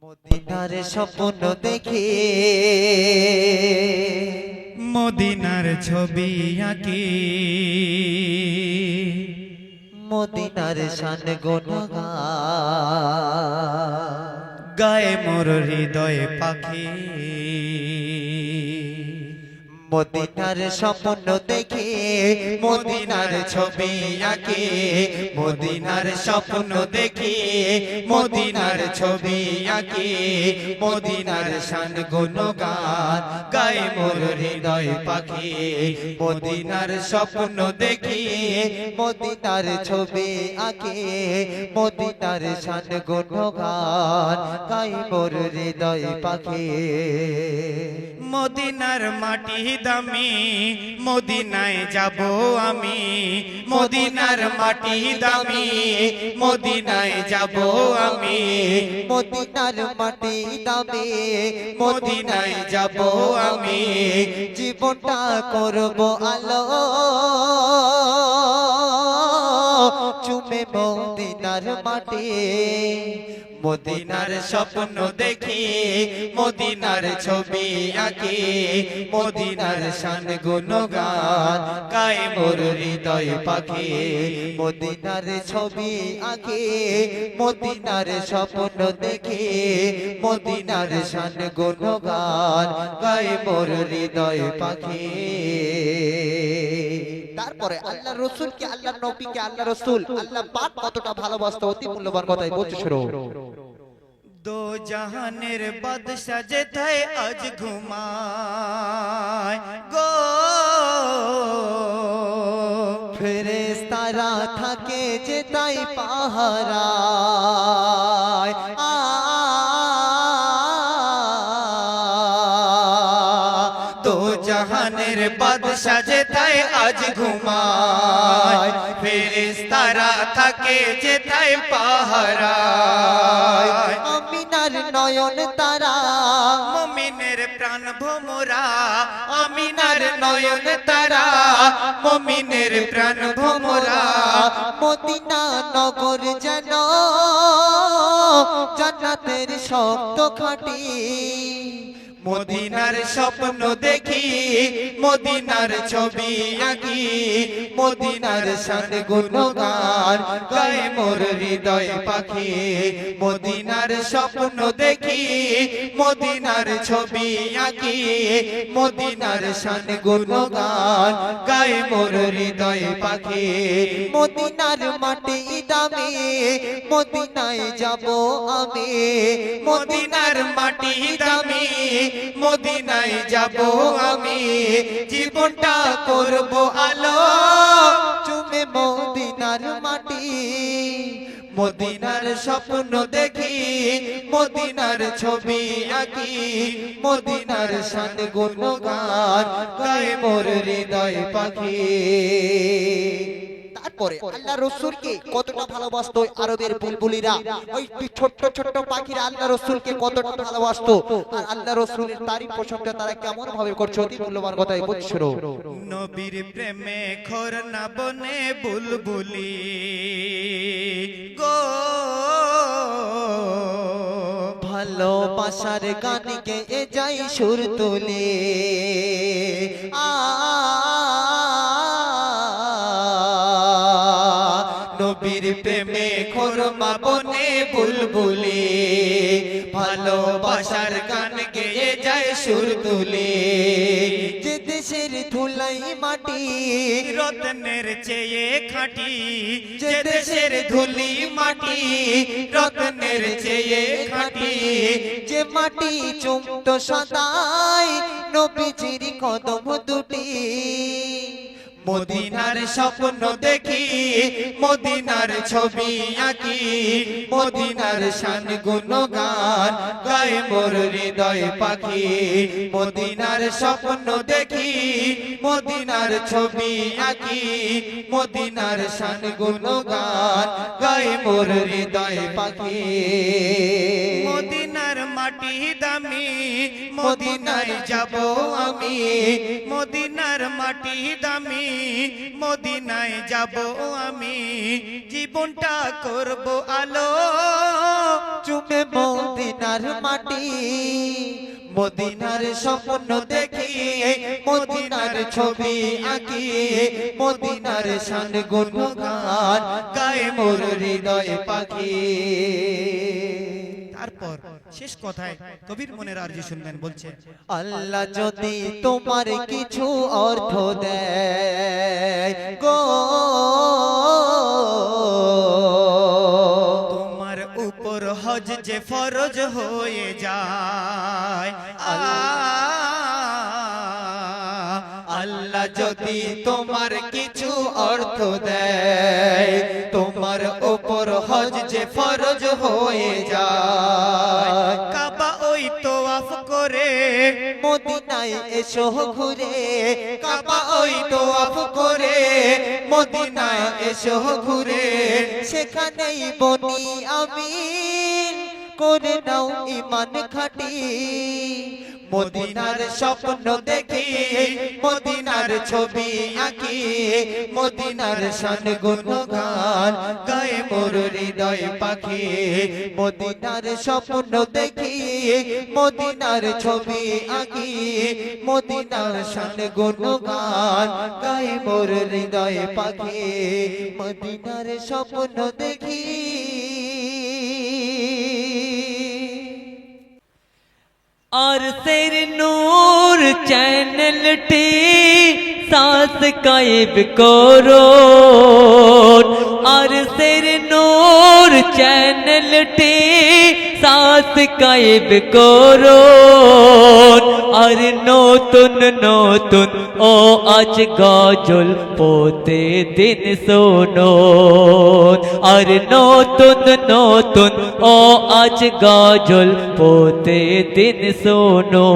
মদিনার স্বপ্ন দেখে মদিনার ছবি আঁকি মদিনার শান গুণগান গায়ে মোর হৃদয় পাখি মদিনার স্বপ্ন দেখে মদিনার ছবি আঁকে মদিনার স্বপ্ন দেখি মদিনার ছবি আঁকি মদিনার শান গুণগান গায়ে মোর হৃদয় পাখি মদিনার স্বপ্ন দেখি মদিনার ছবি আঁকে মদিনার শান গুণগান গাই মোর হৃদয় পাখি মদিনার মাটি দামি মদিনায় যাব আমি মদিনার মাটি দামি মদিনায় যাব আমি মদিনার মাটি দামে মদিনায় যাব আমি জীবনটা করব আলো চুমে মদিনার মাটি মদিনার স্বপ্ন দেখি মদিনার ছবি আঁকি মদিনার শান গুণগান গায়ে মোর হৃদয় পাখি মদিনার ছবি আঁকে মদিনার স্বপ্ন দেখে মদিনার শান গুণগান গায়ে মোর হৃদয় পাখি তারপরে আল্লাহ রসুলকে আল্লাহ নবীকে আল্লাহ রসুল আল্লাহ পাক কতটা ভালোবাসতো অতি মূল্যবান কথাই বলছে শুনো দো জাহানের বাদশা যেথায় আজ ঘুমায় গো ফেরেশতারা থাকে যে তাই পাহারায় দো জাহানের বাদশা যেথায় আজ ঘুমায় ফেরেশতারা থাকে যেথায় পাহারায় আমিনার নয়ন তারা মুমিনের প্রাণ ভোমরা আমিনার নয়ন তারা মুমিনের প্রাণ ভোমরা মদিনা নগর যেন জান্নাতের শব্দ খাটি মদিনার স্বপ্ন দেখি মদিনার ছবি আঁকি মদিনার শান গুণগান গায়ে মোর হৃদয় পাখি মদিনার স্বপ্ন দেখি মদিনার ছবি আঁকি মদিনার শান গুণগান গায়ে মোর হৃদয় পাখি মদিনার মাটি দামি মদিনায় যাব আমি মদিনার মাটি দামি মদিনায় যাব আমি জীবনটা করব আলো চুমে মদিনার মাটি মদিনার স্বপ্ন দেখি মদিনার ছবি আঁকি মদিনার শান গুণগান গায়ে মোর হৃদয় পাখি তারপরে আল্লাহ রসুলকে কতটা ভালোবাসতো আরবের বুলবুলিরা ওই ছোট্ট ছোট্ট পাখিরা আল্লাহ রসুলকে কতটা ভালোবাসতো আর আল্লাহ রসুলের তারিফ প্রশংসা তারা কেমন ভাবে করছে অতি মূল্যবান কথাই বলছিল নবীর প্রেমে খোর না বনে বুলবুলি গো ভালোবাসার গান গেয়ে যাই সুর তুলে নবীর প্রেমে খোরমা বনে বুলবুলি ভালোবাসার গান গেয়ে যায় সুর তুলে যে দেশের ধুলাই মাটি রত্নের চেয়ে খাঁটি যে দেশের ধুলি মাটি রত্নের চেয়ে খাঁটি যে মাটি চুমত সদাই নবীজির কদম দুটি মদিনার স্বপ্ন দেখি মদিনার ছবি আঁকি মদিনার শান গুণগান গায়ে মোর হৃদয় পাখি মদিনার স্বপ্ন দেখি মদিনার ছবি আঁকি মদিনার শান গুণগান গায়ে মোর হৃদয় পাখি মদিনার মাটি দামি মদিনায় যাব আমি মদিনার মাটি দামি মদিনায় যাব আমি জীবনটা করব আলো চুমে মদিনার মাটি মদিনার স্বপ্ন দেখি মদিনার ছবি আঁকি মদিনার শান গুণগান গায়ে মোর হৃদয় পাখি। তারপর শেষ কথায় কবির মনের আরজি শুনবেন, বলছে আল্লাহ যদি তোমার কিছু অর্থ দেয় গো তোমার উপর হজ যে ফরজ হয়ে যায় আল্লাহ যদি তোমার কিছু অর্থ দেয় তোমার উপর হজ যে ফরজ হয়ে যায় কাবা ওই তোয়াফ করে মদিনায় এসো ঘুরে কাবা ওই তোয়াফ করে মদিনায় এসো ঘুরে সেখানেই বনি আমিন করে নাও ঈমান খাঁটি মদিনার স্বপ্ন দেখি মদিনার ছবি আঁকি মদিনার শান গুণগান গায়ে মোর হৃদয় পাখি মদিনার স্বপ্ন দেখি মদিনার ছবি আঁকি মদিনার শান গুণগান গায়ে মোর হৃদয় পাখি মদিনার স্বপ্ন দেখি। আরশের নূর চ্যানেলটি সাবস্ক্রাইব করো আরশের নূর চ্যানেলটি সাবস্ক্রাইব করো আর নতুন নতুন ও আজ গজল প্রতিদিন শোনো আর নতুন নতুন ও আজ গজল প্রতিদিন শোনো।